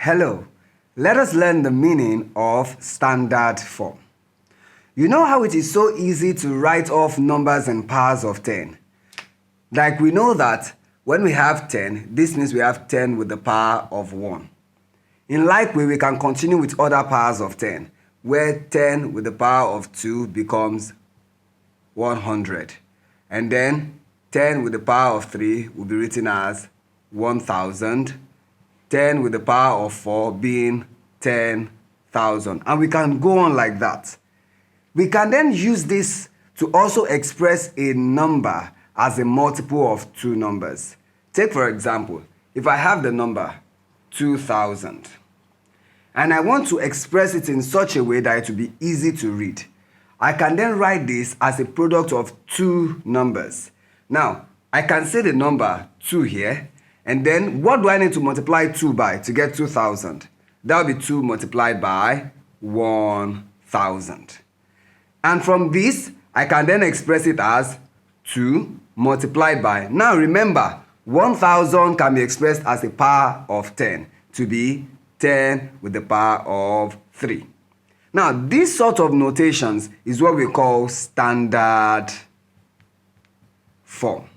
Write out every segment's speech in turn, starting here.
Hello, let us learn the meaning of standard form. You know how it is so easy to write off numbers in powers of 10? Like we know that when we have 10, this means we have 10 with the power of 1. In like way, we can continue with other powers of 10, where 10 with the power of 2 becomes 100. And then 10 with the power of 3 will be written as 1000. 10 with the power of 4 being 10,000. And we can go on like that. We can then use this to also express a number as a multiple of two numbers. Take for example, if I have the number 2000 and I want to express it in such a way that it will be easy to read, I can then write this as a product of two numbers. Now, I can say the number 2 here, and then what do I need to multiply 2 by to get 2000? That will be 2 multiplied by 1000. And from this, I can then express it as 2 multiplied by, now remember, 1000 can be expressed as a power of 10 to be 10 with the power of 3. Now, this sort of notations is what we call standard form.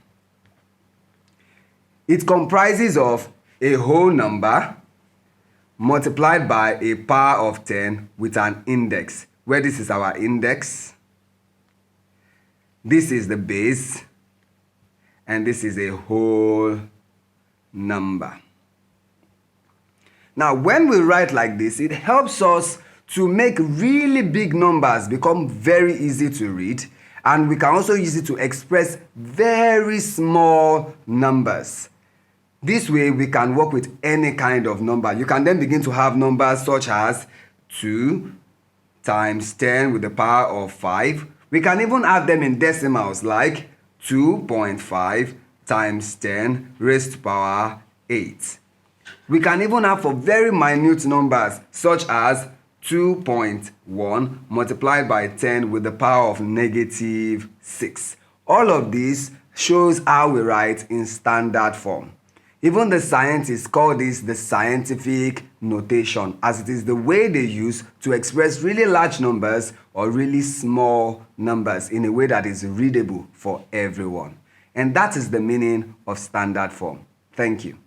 It comprises of a whole number multiplied by a power of 10 with an index, where this is our index, this is the base, and this is a whole number. Now, when we write like this, it helps us to make really big numbers become very easy to read, and we can also use it to express very small numbers. This way, we can work with any kind of number. You can then begin to have numbers such as 2 times 10 with the power of 5. We can even have them in decimals like 2.5 times 10 raised to power 8. We can even have for very minute numbers such as 2.1 multiplied by 10 with the power of negative 6. All of this shows how we write in standard form. Even the scientists call this the scientific notation, as it is the way they use to express really large numbers or really small numbers in a way that is readable for everyone. And that is the meaning of standard form. Thank you.